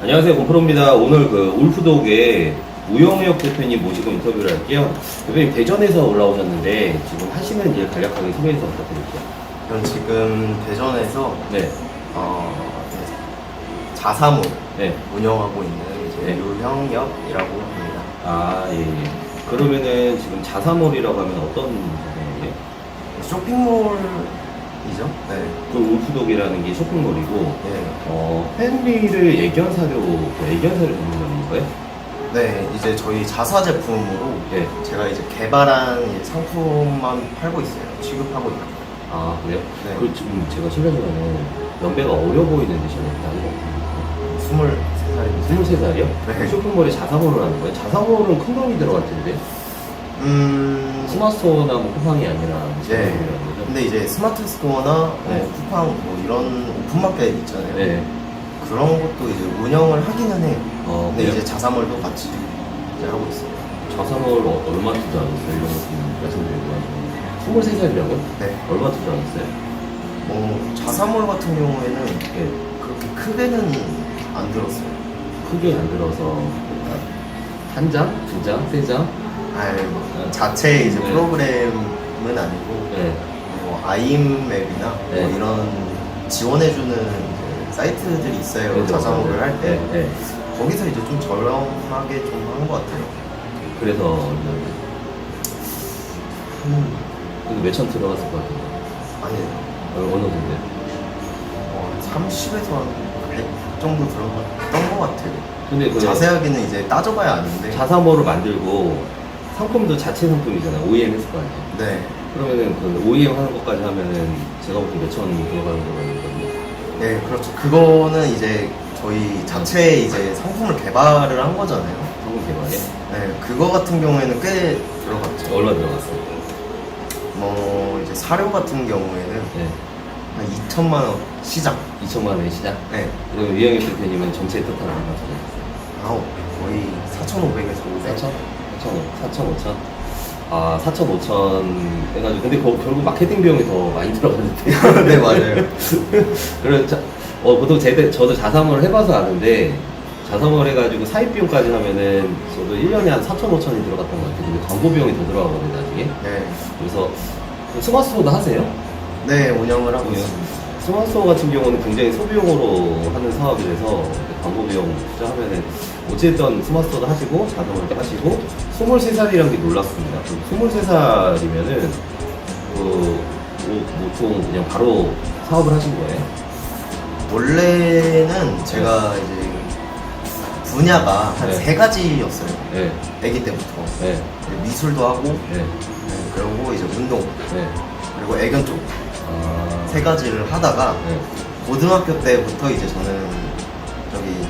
안녕하세요, 곰프로입니다. 오늘 그 울프독의 우영혁 대표님 모시고 인터뷰를 할게요. 대표님 대전에서 올라오셨는데 지금 하시는 일 간략하게 소개해서 부탁드릴게요. 저는 지금 대전에서 네. 자사몰 네. 운영하고 있는 이제 네. 유형혁이라고 합니다. 아, 예, 예. 그러면은 지금 자사몰이라고 하면 어떤 자사몰이에요? 쇼핑몰이죠. 네. 그 울프독이라는 게 쇼핑몰이고, 네. 팬리를 애견사료 전문점인 거예요? 네, 이제 저희 자사 제품으로 네. 제가 이제 개발한 상품만 팔고 있어요. 취급하고 있는. 아, 그래요? 네. 그 지금 제가 실례 전에 연배가 어려 보이는데 저는 나이가 23살입니다. 23살이요? 네. 쇼핑몰에 자사몰을 하는 거예요? 자사몰은 큰 돈이 들어갈 텐데 스마트스토어나 뭐 쿠팡이 아니라 네. 자사몰이라는 거죠? 근데 이제 스마트 스토어나 네. 쿠팡 뭐 이런 오픈마켓 있잖아요. 네. 그런 것도 이제 운영을 하기는 해요. 근데 그래요? 이제 자사몰도 같이 이제 하고 있어요. 자사몰 얼마 투자하셨어요? 이런 거 좀 말씀드리고요. 23살이라고요? 네. 얼마 투자하셨어요? 자사몰 같은 경우에는 네. 그렇게 크게는 안 들었어요. 크게 안 들어서 한 장? 두 장? 세 장? 자체 이제 네. 프로그램은 아니고 네. 뭐 아이맵이나 네. 뭐 이런 지원해주는 이제 사이트들이 있어요. 그죠. 자사몰을 할 때. 네. 네. 거기서 이제 좀 저렴하게 좀 하는 것 같아요. 그래서 그래도 몇천 들어갔을 것 같아요. 아니, 어느 정도요? 30에서 한 100 정도 들어갔던 것 같아요. 근데 그 자세하게는 이제 따져봐야 아는데. 자사몰을 만들고 상품도 자체 상품이잖아요. OEM 했을 거 아니에요. 네. 그러면은 그 OEM 하는 것까지 하면은 제가 볼 때 몇천 들어가는 거가 있거든요. 네, 그렇죠. 그거는 이제 저희 자체 이제 상품을 개발을 한 거잖아요. 상품 개발에 네, 그거 같은 경우에는 꽤 들어갔죠. 얼마 들어갔어요? 뭐 이제 사료 같은 경우에는 네. 한 2천만 원 시작. 2천만 원의 시작. 네. 그리고 유영혁 대표님은 전체 토탈 얼마 들어갔어요? 거의 4,500에서 500. 4천? 4천, 5천? 아, 4천, 5천 해가지고. 근데 결국 마케팅 비용이 더 많이 들어가는데. 네, 맞아요. 그래서 보통 저도 자사몰을 해봐서 아는데, 자사몰 해가지고 사입 비용까지 하면은 저도 1년에 한 4천, 5천이 들어갔던 것 같아요. 근데 광고 비용이 더 들어가거든요, 나중에. 네. 그래서 스마트스토어도 하세요? 네, 운영을 하고 있습니다. 스마트스토어 같은 경우는 굉장히 소비용으로 하는 사업이라서 광고 비용 투자하면은 어쨌든 스마트스토어도 하시고 자사몰도 하시고 23살이라는 게 놀랐습니다. 23살이면은 보통 그냥 바로 사업을 하신 거예요? 원래는 제가 이제 분야가 한 네. 3가지였어요. 네. 아기 때부터. 네. 미술도 하고, 네. 그리고 이제 운동, 네. 그리고 애견 쪽. 아. 3가지를 하다가 네. 고등학교 때부터 이제 저는 저기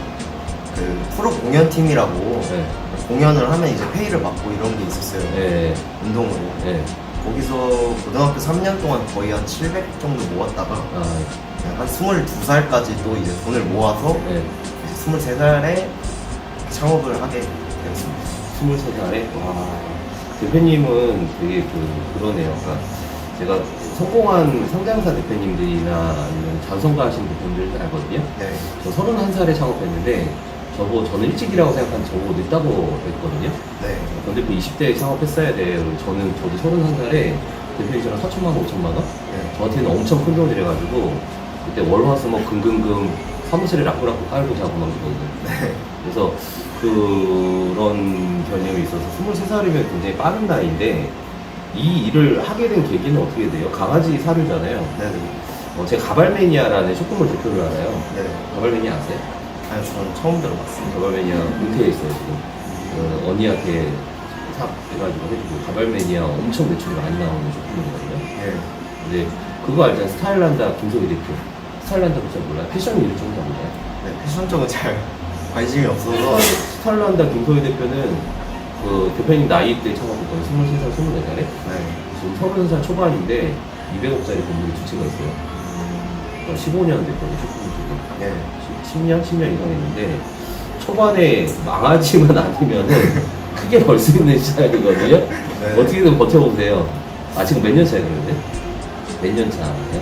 그 프로 공연팀이라고 네. 공연을 하면 이제 페이를 받고 이런 게 있었어요. 네. 운동으로. 네. 거기서 고등학교 3년 동안 거의 한 700 정도 모았다가 아. 한 22살까지 또 이제 돈을 모아서 네. 23살에 창업을 하게 되었습니다. 23살에? 와. 대표님은 되게 그러네요. 그러니까 제가 성공한 상장사 대표님들이나 아니면 전성가하신 대표님들 알거든요. 네. 저 31살에 창업했는데 저는 일찍이라고 생각한 저보고 늦다고 했거든요. 네. 근데 그 20대에 창업했어야 돼요. 저도 31살에 대표님 저랑 4천만 원, 5천만 원? 네. 저한테는 엄청 큰 돈이래가지고 그때 월화수목 금금금 사무실에 라꾸라꾸 깔고 자고 막 그러거든요. 네. 그래서 그런 개념이 있어서 23살이면 굉장히 빠른 나이인데 이 일을 하게 된 계기는 어떻게 돼요? 강아지 사료잖아요. 네. 제가 가발매니아라는 쇼핑몰 대표를 알아요. 네. 가발매니아 아세요? 아니, 저는 처음 들어봤습니다. 가발매니아 은퇴해 있어요 지금. 언니한테 해가지고 해주고 가발매니아 엄청 매출이 많이 나오는 쇼핑몰이거든요. 네. 근데 그거 알잖아요. 스타일란다 김소희 대표. 스타일란다 그잘 몰라요? 패션 일을 좀 잘 몰라요? 네. 패션 쪽은 잘 관심이 없어서. 스타일란다 김소희 대표는 그 대표님 나이 때 창업했던 23살, 24살에 네. 지금 30살 초반인데 200억짜리 건물이 두 채가 있어요. 15년 됐거든요, 쇼핑몰 쪽에. 네. 10년 이상 했는데 초반에 망하지만 않으면은 크게 벌 수 있는 시장이거든요. 네. 어떻게든 버텨보세요. 지금 몇 년 차예요, 그런데? 몇 년 차예요?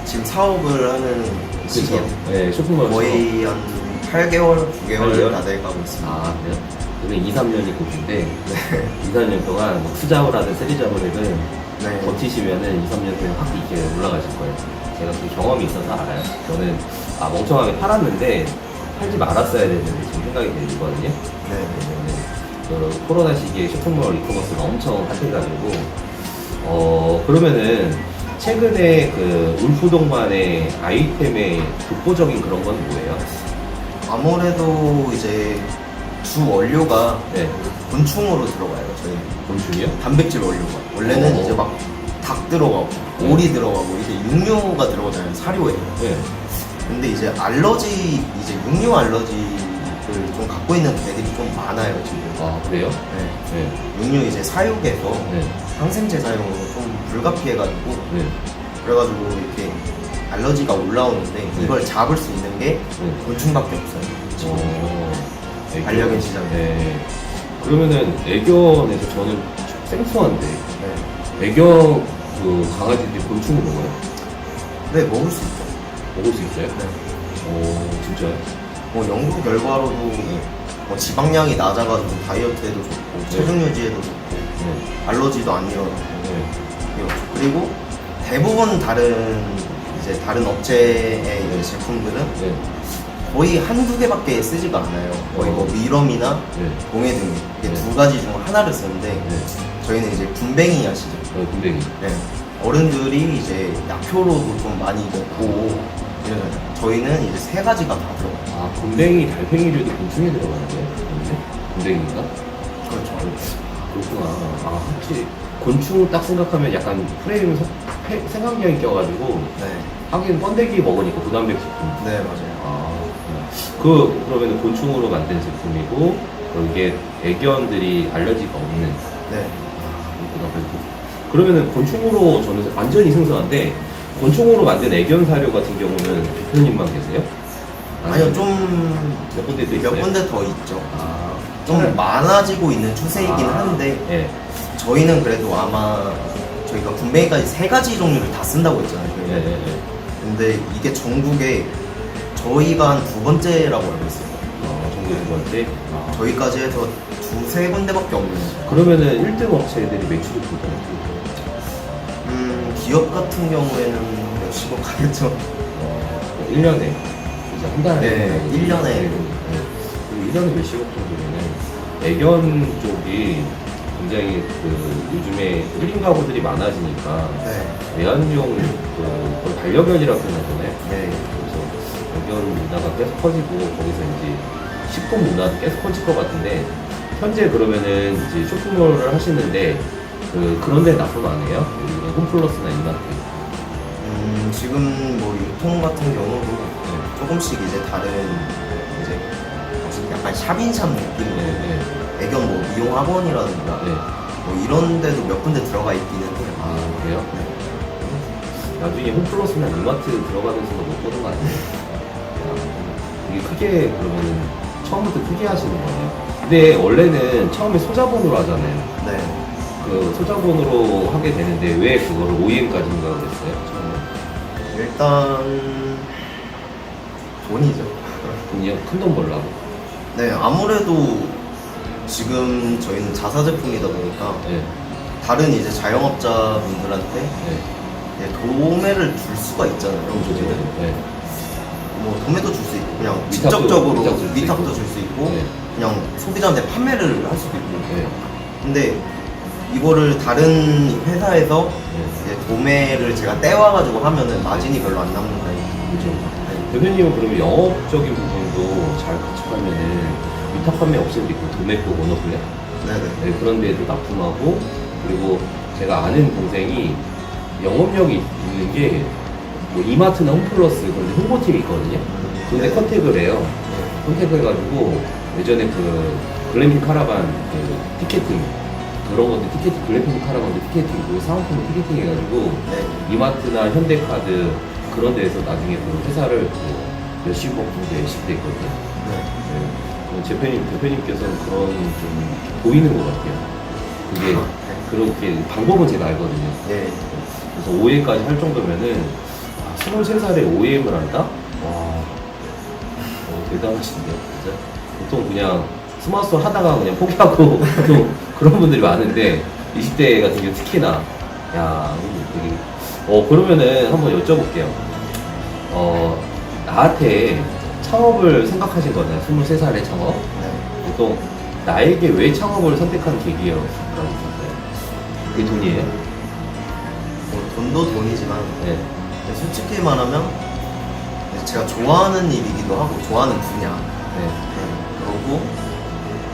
지금 사업을 하는 시기요. 네, 쇼핑몰 거의 한 8개월, 9개월 8개월? 다 돼가고 있습니다. 아, 그래요? 그러면 2, 3년이 고수인데 2, 3년 동안 뭐 투잡을 하든 세리잡을 하든 네. 버티시면은 2, 3년 뒤에 확 이렇게 올라가실 거예요. 제가 그 경험이 있어서 알아요. 저는 멍청하게 팔았는데 팔지 말았어야 되는데 지금 생각이 들거든요. 네. 그 코로나 시기에 쇼핑몰 이커머스가 엄청 핫해가지고 그러면은 최근에 그 울프동반의 아이템의 독보적인 그런 건 뭐예요? 아무래도 이제 주 원료가 네, 곤충으로 들어가요. 저희 곤충이요? 단백질 원료가 원래는 오. 이제 막 닭 들어가고 오리 들어가고 이제 육류가 들어가잖아요. 사료에. 네. 근데 이제 알러지 이제 육류 알러지를 좀 갖고 있는 애들이 좀 많아요 지금. 아, 그래요? 네. 네. 육류 이제 사육에서 네. 항생제 사용으로 좀 불가피해가지고 네. 그래가지고 이렇게 알러지가 올라오는데 이걸 잡을 수 있는 게 네. 곤충밖에 없어요. 지금. 애견. 반려견 시장에. 네. 그러면은 애견에서 저는 생소한데 네. 애견 그 강아지들이 곤충을 먹어요? 네, 먹을 수 있죠. 먹을 수 있어요? 네. 오, 진짜요? 뭐 연구 결과로도 뭐 지방량이 낮아가지고 다이어트에도 좋고 체중 유지에도 좋고 네. 알러지도 안 일어나고 네. 이렇죠. 그리고 대부분 다른 업체의 이런 제품들은 네. 거의 한두 개밖에 쓰지가 않아요. 거의 뭐 미럼이나 네. 동해 등이 이게 네. 두 가지 중 하나를 쓰는데 네. 저희는 이제 분뱅이 아시죠? 군뱅이. 네. 어른들이 이제 약효로도 좀 많이 먹고 이러잖아요. 저희는 이제 세 가지가 다 들어가요. 아, 군뱅이, 달팽이류도 곤충에 들어가는 거예요? 군뱅이인가? 그렇죠. 그렇구나. 아, 확실히 곤충 딱 생각하면 약간 프레임 생각력이 껴가지고 네. 하긴 번데기 먹으니까 부담백 제품. 네, 맞아요. 아, 그러면 곤충으로 만든 제품이고 이게 애견들이 알러지가 없는. 네. 그렇구나. 그러면은 곤충으로 저는 완전히 생소한데 곤충으로 만든 애견 사료 같은 경우는 대표님만 계세요? 아니요, 좀 몇 군데 더 몇 있어요? 군데 더 있죠. 아, 좀 많아지고 있는 추세이긴 아, 한데 예. 저희는 그래도 아마 저희가 분뱅이까지 세 가지 종류를 다 쓴다고 했잖아요. 예, 예, 예. 근데 이게 전국에 저희가 한 두 번째라고 알고 있어요. 전국 두 번째. 아, 저희까지 해서 두세 군데밖에 없는. 그러면은 1등 업체들이 매출이 보통 어떻게 돼요? 기업 같은 경우에는 몇십억 가겠죠. 1년에 이제 한 달에 네, 1년에. 그리고 1년에 몇십억 정도면은 애견 쪽이 굉장히 그 요즘에 1인 가구들이 많아지니까 네. 애완용 거의 반려견이라고 표현하잖아요. 네. 그래서 애견 문화가 계속 커지고 거기서 이제 식품 문화도 계속 커질 것 같은데 현재 그러면은 이제 쇼핑몰을 하시는데 그런 데 납품 안 해요? 이런 홈플러스나 이마트. 지금 뭐 유통 같은 경우도 조금씩 이제 다른 이제 약간 샵인샵 느낌으로 네. 애견 뭐 미용 학원이라든가 네. 뭐 이런 데도 몇 군데 들어가 있기는 해요. 아, 그래요? 나중에 홈플러스나 이마트 들어가는 순간 못 보는 거 아니에요? 이게 크게 그러면은 처음부터 크게 하시는 거예요? 근데 원래는 처음에 소자본으로 하잖아요. 네. 그 소자본으로 하게 되는데 왜 그거를 OEM까지 생각을 했어요? 처음에? 일단 돈이죠. 돈이요? 큰 돈 벌라고? 네, 아무래도 지금 저희는 자사 제품이다 보니까 네. 다른 이제 자영업자분들한테 네. 이제 도매를 줄 수가 있잖아요. 그죠? 네. 뭐 도매도 줄 수 있고 그냥 위탁도 직접적으로 줄 수 위탁도 있고. 줄 수 있고 네. 그냥 소비자한테 판매를 할 수도 있고. 네. 근데 이거를 다른 회사에서 네. 이제 도매를 제가 떼와가지고 하면은 마진이 별로 안 남는 거예요. 그죠? 네. 대표님은 그러면 영업적인 부분도 잘 갖춰가면은 위탁 판매 업체도 있고 도매표 원어플랫 네네. 네, 그런 데도 납품하고 그리고 제가 아는 동생이 영업력이 있는 게 뭐 이마트나 홈플러스 그런데 홍보팀이 있거든요. 근데 네. 컨택을 해요. 컨택을 해가지고 예전에 그 글램핑 카라반 그 티켓팅 그런 것도 티켓팅 글램핑 카라반도 티켓팅 그 사은품 티켓팅 해가지고 네. 이마트나 현대카드 그런 데에서 나중에 그 회사를 그 몇십억 정도 예식돼 있거든요. 네. 네. 대표님께서는 그런 좀 보이는 것 같아요. 그게 그렇게 방법은 제가 알거든요. 네. 그래서 OEM까지 할 정도면은 23살에 OEM을 한다? 와, 대단하신데요, 진짜. 보통 그냥 스마트폰 하다가 그냥 포기하고 또 그런 분들이 많은데 20대 같은 경우 특히나 야, 되게 그러면은 한번 여쭤볼게요. 나한테 창업을 생각하신 거잖아요. 23살에 창업. 네. 보통 나에게 왜 창업을 선택한 계기라고 있었어요? 그게 돈이에요? 뭐 돈도 돈이지만 네. 근데 솔직히 말하면 제가 좋아하는 일이기도 하고 좋아하는 분야. 네. 네. 그러고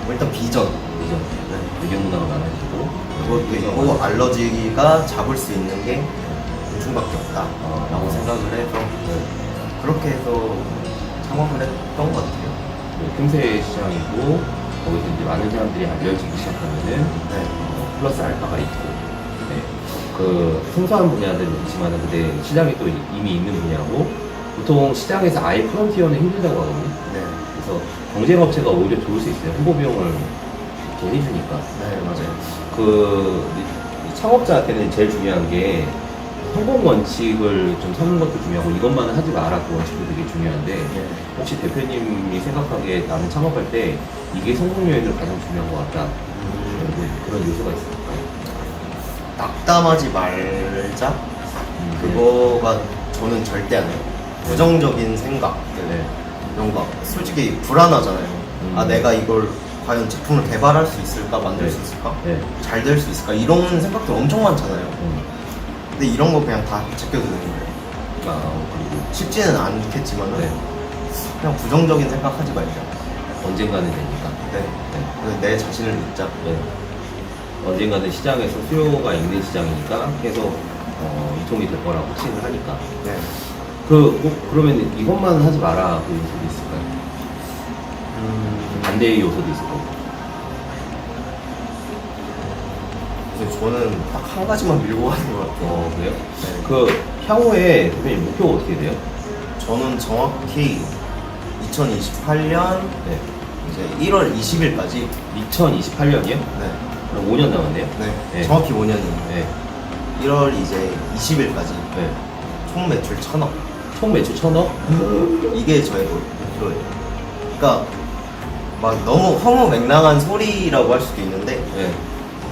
뭐 일단 비전. 그죠? 네. 의견 문화가 많아지고 그것도 있고 알러지가 잡을 수 있는 게 공충밖에 없다라고 생각을 해서 네. 그렇게 해서 창업을 했던 것 같아요. 틈새 시장이고 거기서 이제 많은 사람들이 알려지기 시작하면은 네. 플러스 알파가 있고 네. 그 생소한 분야들은 있지만 근데 시장이 또 이미 있는 분야고 보통 시장에서 아예 프론티어는 힘들다고 하거든요. 네. 그래서 경쟁업체가 오히려 좋을 수 있어요. 홍보 비용을 이렇게 해주니까. 네, 맞아요. 이 창업자한테는 제일 중요한 게 성공 원칙을 좀 삼는 것도 중요하고 이것만은 하지 마라 그 원칙도 되게 중요한데 네. 혹시 대표님이 생각하기에 나는 창업할 때 이게 성공 요인으로 가장 중요한 것 같다 그런 요소가 있을까요? 낙담하지 말자. 그거가 저는 절대 안 해요. 부정적인 생각들 네. 이런 거 솔직히 불안하잖아요. 아 내가 이걸 과연 제품을 개발할 수 있을까, 만들 수 있을까, 네. 잘 될 수 있을까 이런 생각들 엄청 많잖아요. 근데 이런 거 그냥 다 제껴두는 거예요. 그리고 쉽지는 않겠지만은 네. 그냥 부정적인 생각하지 말자. 언젠가는 되니까. 네. 그래서 내 자신을 믿자. 네. 언젠가는 시장에서 수요가 있는 시장이니까 계속 유통이 될 거라고 확신을 하니까. 네. 그러면 이것만 하지 마라 그 요소도 있을까요? 반대의 요소도 있을 거고. 그래서 저는 딱 한 가지만 밀고 가는 것 같아요. 그래요? 네. 그 향후에 대표님 목표가 어떻게 돼요? 저는 정확히 2028년 네. 이제 1월 20일까지 2028년이요? 네. 그럼 5년 남았네요? 네. 네. 정확히 5년이에요. 네. 1월 이제 20일까지 네. 총 매출 1,000억. 총 매출 1,000억? 이게 저의 목표예요. 그러니까 막 너무 허무맹랑한 소리라고 할 수도 있는데 네.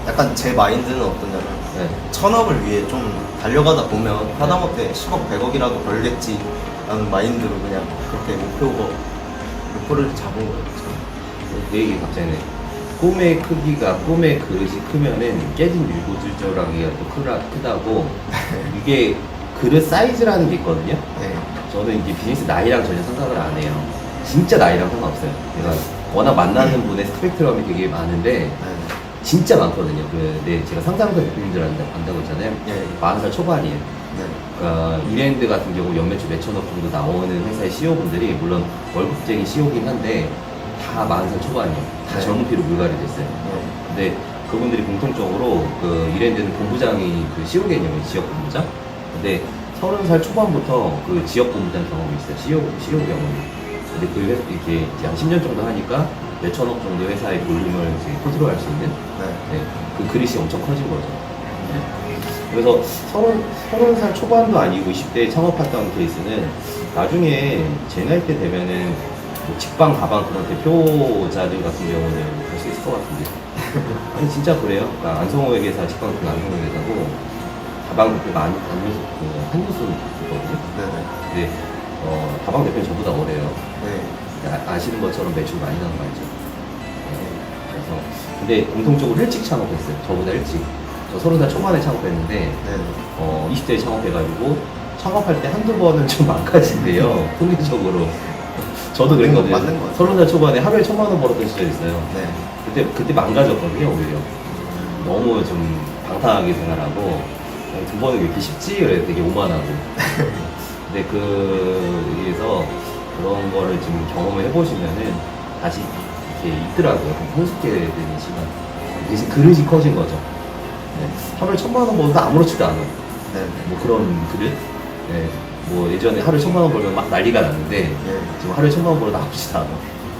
약간 제 마인드는 어떠냐면 네. 1,000억을 위해 좀 달려가다 보면 하다못해 10억, 100억이라도 벌겠지 라는 마인드로 그냥 그렇게 목표를 잡은 거예요. 내 얘기 갑자기 꿈의 크기가 꿈의 그릇이 크면은 깨진 유고질저라기가 또 크다고 이게 그릇 사이즈라는 게 있거든요. 네. 저는 이게 비즈니스 나이랑 전혀 상관을 안 해요. 진짜 나이랑 상관없어요. 제가 워낙 만나는 분의 스펙트럼이 되게 많은데 네. 진짜 많거든요. 제가 상상사 대표님들 안다고 했잖아요. 네. 40살 초반이에요. 네. 그러니까 이랜드 같은 경우 연매출 몇천억 정도 나오는 회사의 CEO분들이 물론 월급쟁이 CEO긴 한데 다 40살 초반이에요. 다 네. 젊은 피로 물갈이 됐어요. 네. 근데 그분들이 공통적으로 그 이랜드는 본부장이 그 CEO 개념이에요. 지역 본부장. 근데 30살 초반부터 그 지역 본부장 경험이 있어요. CEO 경험이. 근데 그 회사 이렇게 이제 한 10년 정도 하니까 몇천억 정도 회사의 볼륨을 이제 컨트롤할 수 있는 네, 그 그릇이 엄청 커진 거죠. 네. 그래서 30살 초반도 아니고 20대에 창업했던 케이스는 나중에 제 나이 때 되면은 뭐 직방, 가방 그런 대표자들 같은 경우는 할 수 있을 것 같은데. 아니, 진짜 그래요. 그러니까 안성호 회계사, 직방 그 안성호 회계사고, 가방 대표가 한유수거든요. 네. 근데, 가방 대표는 저보다 어려요. 네. 아시는 것처럼 매출 많이 나는 거 알죠? 그래서, 근데 공통적으로 일찍 창업했어요. 저보다 일찍. 저 30살 초반에 창업했는데, 네. 20대에 창업해가지고, 창업할 때 한두 번은 좀 망가진대요. 통계적으로. 저도 그랬거든요. 맞는 것 같아요. 30살 초반에 하루에 1,000만 원 벌었던 시절이 있어요. 네. 그때 망가졌거든요, 오히려. 너무 좀 방탕하게 생활하고, 두 번은 왜 이렇게 쉽지? 그래 되게 오만하고. 근데 위에서 그런 거를 좀 경험을 해보시면은 다시 이렇게 있더라고요. 성숙게 되는 시간. 대신 그릇이 커진 거죠. 네. 하루에 1,000만 원 벌어도 아무렇지도 않아. 네. 뭐 그런 그릇? 네. 뭐 예전에 하루에 1,000만 원 벌면 막 난리가 났는데, 네. 지금 하루에 1,000만 원 벌어도 아프지도 않아.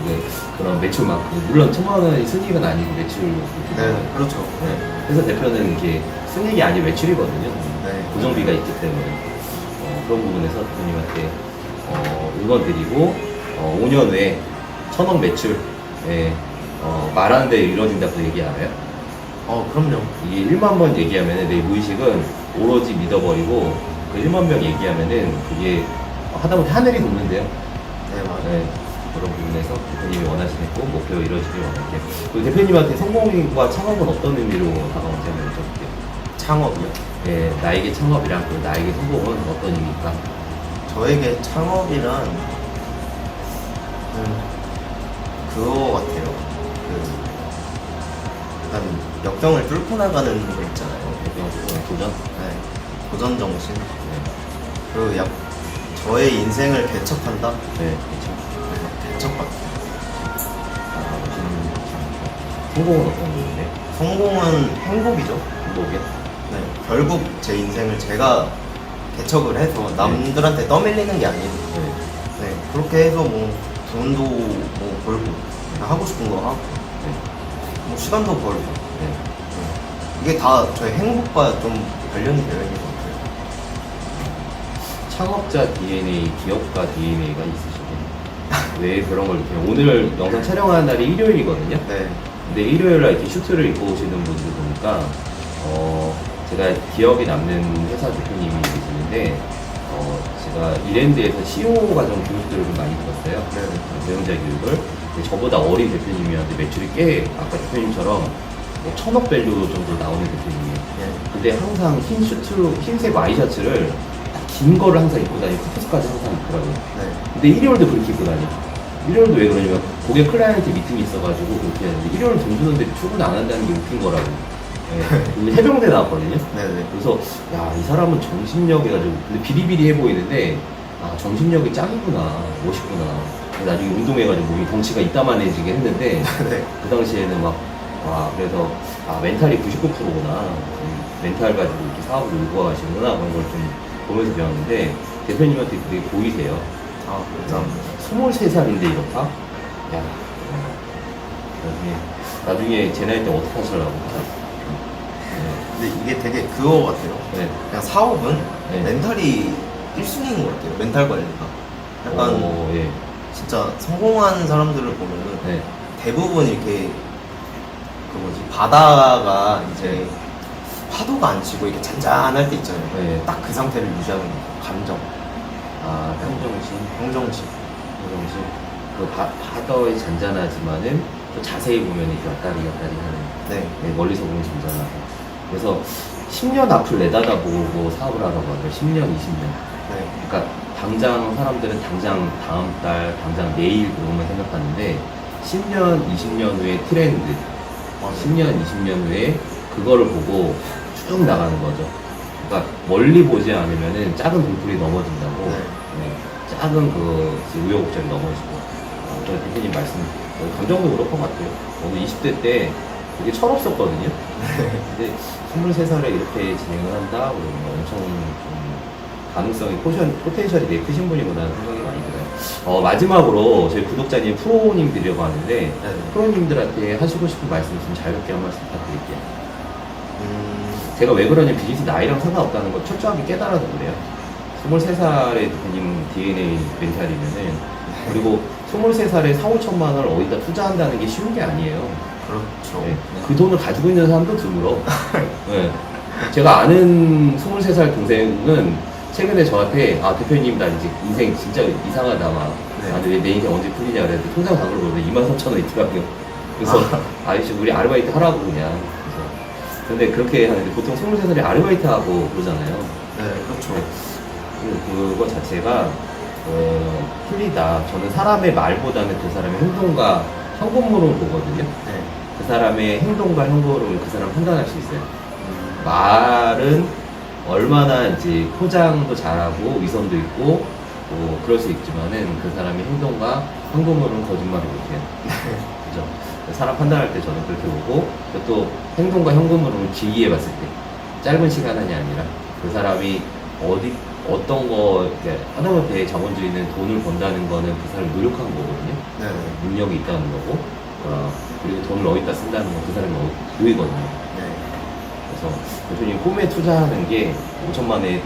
네. 그런 매출만큼. 물론 1,000만 원이 순이익은 아니고 매출. 네. 그렇죠. 네. 그래서 대표는 이게 순이익이 아닌 매출이거든요. 네. 고정비가 있기 때문에. 그런 부분에서 대표님한테 응원드리고 5년 후에 1,000억 매출, 말하는 데 이루어진다고 얘기 알아요? 그럼요. 이게 1만 번 얘기하면은 내 무의식은 오로지 믿어버리고 그 1만 명 얘기하면은 그게 하다못해 하늘이 돕는데요. 네, 맞아요. 네, 그런 부분에서 대표님이 원하시는 꼭 목표 이루어지길 바랄게요. 그 대표님한테 성공과 창업은 어떤 의미로 다가오는지 한번 여쭤볼게요. 창업이요? 예, 나에게 창업이랑 그 나에게 성공은 어떤 의미일까? 저에게 창업이란 그거 같아요. 약간 역경을 뚫고 나가는 거 있잖아요. 도전? 네, 도전 정신. 네, 그리고 저의 인생을 개척한다. 네, 그렇죠. 개척 같아요. 성공은 어떤 의미인데? 성공은 행복이죠. 행복이요? 네, 결국 제 인생을 제가 개척을 해서 남들한테 떠밀리는 게 아니에요. 네. 네, 그렇게 해서 뭐 돈도 뭐 벌고 하고 싶은 거 하고 뭐 시간도 벌고 네. 이게 다 저의 행복과 좀 관련이 되어 있는 것 같아요. 창업자 DNA, 기업가 DNA가 있으시고 왜 그런 걸 이렇게 오늘 영상 촬영하는 날이 일요일이거든요. 네, 근데 일요일 날 이렇게 슈트를 입고 오시는 분들 보니까 제가 기억에 남는 회사 대표님이 계시는데 제가 이랜드에서 CEO 과정 교육들을 좀 많이 들었어요. 배움자 교육을. 근데 저보다 어린 대표님이었는데 매출이 꽤 아까 대표님처럼 뭐 1,000억 밸류 정도 나오는 대표님이에요. 네. 근데 항상 흰색 와이셔츠를 딱 긴 거를 항상 입고 다니고 커트까지 항상 입더라고요. 네. 근데 일요일도 그렇게 입고 다녀. 일요일도 왜 그러냐면 고객 클라이언트 미팅이 있어가지고 그렇게 하는데 일요일 돈 주는데 출근 안 한다는 게 웃긴 거라고. 네. 해병대 나왔거든요. 네네. 그래서 야, 이 사람은 정신력 해가지고 근데 비리비리해 보이는데 아, 정신력이 짱이구나, 멋있구나. 나중에 운동해가지고 몸이 덩치가 이따만해지긴 했는데 네. 그 당시에는 막 와, 그래서 멘탈이 99%구나. 멘탈 가지고 이렇게 사업을 밀고 가시는구나 그런 걸 좀 보면서 배웠는데 대표님한테 그게 보이세요. 감사합니다. 23살인데 이렇다? 야, 나중에 제 나이 때 어떻게 하시려고? 근데 이게 되게 그거 같아요. 네. 그냥 사업은 네. 멘탈이 1순위인 것 같아요. 멘탈 관리가. 약간 예. 진짜 성공한 사람들을 보면은 네. 대부분 이렇게 바다가 이제 파도가 안 치고 이렇게 잔잔할 때 있잖아요. 네. 딱 그 상태를 유지하는 감정, 평정심. 평정심. 그 바다에 잔잔하지만은 또 자세히 보면 이렇게 왔다리 하는. 네. 네, 멀리서 보면 잔잔하고. 그래서 10년 앞을 내다보고 사업을 하라고 하더라고요. 10년, 20년. 네. 그러니까 당장 사람들은 당장 다음 달, 당장 내일 그런만 생각하는데 10년, 20년 후에 트렌드, 10년, 20년 후에 그거를 보고 쭉 나가는 거죠. 그러니까 멀리 보지 않으면은 작은 돌풀이 넘어진다고. 네. 네, 작은 우여곡절이 넘어지고. 저 대표님 말씀, 감정도 그럴 것 같아요. 오늘 20대 때 되게 철없었거든요. 근데 23살에 이렇게 진행을 한다? 그러면 엄청 좀 가능성이, 포텐셜이 되게 크신 분이구나라는 생각이 많이 들어요. 마지막으로 저희 구독자님 프로님 드리려고 하는데, 네. 프로님들한테 하시고 싶은 말씀 좀 자유롭게 한 말씀 부탁드릴게요. 제가 왜 그러냐면 비즈니스 나이랑 상관없다는 걸 철저하게 깨달아서 그래요. 23살의 대표님 DNA 멘탈이면은, 그리고 23살에 4, 5천만 원을 어디다 투자한다는 게 쉬운 게 아니에요. 그렇죠. 네. 그 돈을 가지고 있는 사람도 드물어. 네. 제가 아는 23살 동생은 최근에 저한테 대표님 나 이제 인생 진짜 이상하다 막 네. 근데 내 인생 언제 풀리냐 그랬는데 통장 잔고를 보는데 23,000원 있더라고요. 그래서 아저씨 우리 아르바이트 하라고 그냥. 그래서 근데 그렇게 하는데 보통 23살이 아르바이트 하고 그러잖아요. 네, 그렇죠. 그거 자체가 풀리다. 저는 사람의 말보다는 그 사람의 행동과 현금으로 보거든요. 네. 그 사람의 행동과 현금으로 그 사람 판단할 수 있어요. 말은 얼마나 이제 포장도 잘하고 위선도 있고 뭐 그럴 수 있지만은 그 사람의 행동과 현금으로는 거짓말을 못해요. 그죠? 사람 판단할 때 저는 그렇게 보고 또 행동과 현금으로는 길게 봤을 때 짧은 시간 안이 아니라 그 사람이 어떤 거 하다못해 자본주의는 돈을 번다는 거는 그 사람이 노력한 거거든요. 네. 능력이 있다는 거고 그리고 돈을 어디다 쓴다는 건 그 사람이 의거든요. 네. 그래서 대표님 꿈에 투자하는 게 5천만 원의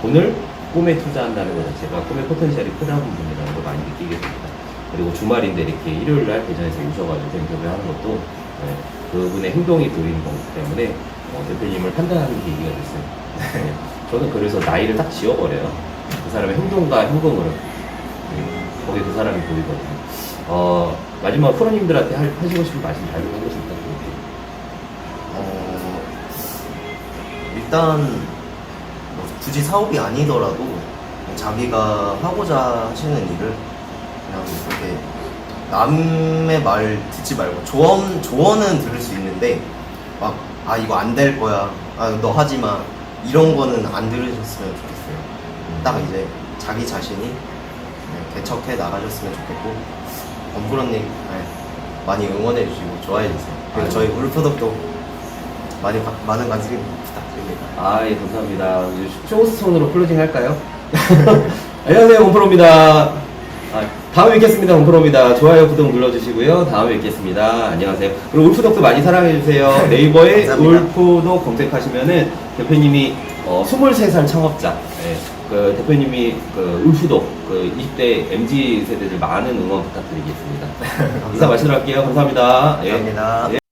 돈을 꿈에 투자한다는 것 자체가 꿈의 포텐셜이 크다는 부분이라는 걸 많이 느끼게 됩니다. 그리고 주말인데 이렇게 일요일 날 대전에서 오셔가지고 인터뷰하는 것도 그분의 행동이 보이는 거기 때문에 대표님을 판단하는 계기가 됐어요. 저는 그래서 나이를 딱 지워버려요. 그 사람의 행동과 행동으로 거기 그 사람이 보이거든요. 마지막 프로님들한테 하시고 싶은 말씀 잘 좀 해주십니까? 일단 뭐 굳이 사업이 아니더라도 자기가 하고자 하시는 일을 그냥 이렇게 남의 말 듣지 말고 조언은 들을 수 있는데 막 이거 안 될 거야, 너 하지 마, 이런 거는 안 들으셨으면 좋겠어요. 딱 이제 자기 자신이 개척해 나가셨으면 좋겠고, 범프로님 많이 응원해 주시고 좋아해 주세요. 그리고 저희 울프독도 많은 관심 부탁드립니다. 예, 감사합니다. 쇼스톤으로 클로징 할까요? 안녕하세요, 범프로입니다. 다음에 뵙겠습니다. 범프로입니다. 좋아요, 구독 눌러주시고요. 다음에 뵙겠습니다. 안녕하세요. 그리고 울프독도 많이 사랑해주세요. 네이버에 울프독 검색하시면은 대표님이 23살 창업자, 그 대표님이 그 울프독, 그 20대 MZ 세대들 많은 응원 부탁드리겠습니다. 인사 마치도록 할게요. 감사합니다. 감사합니다.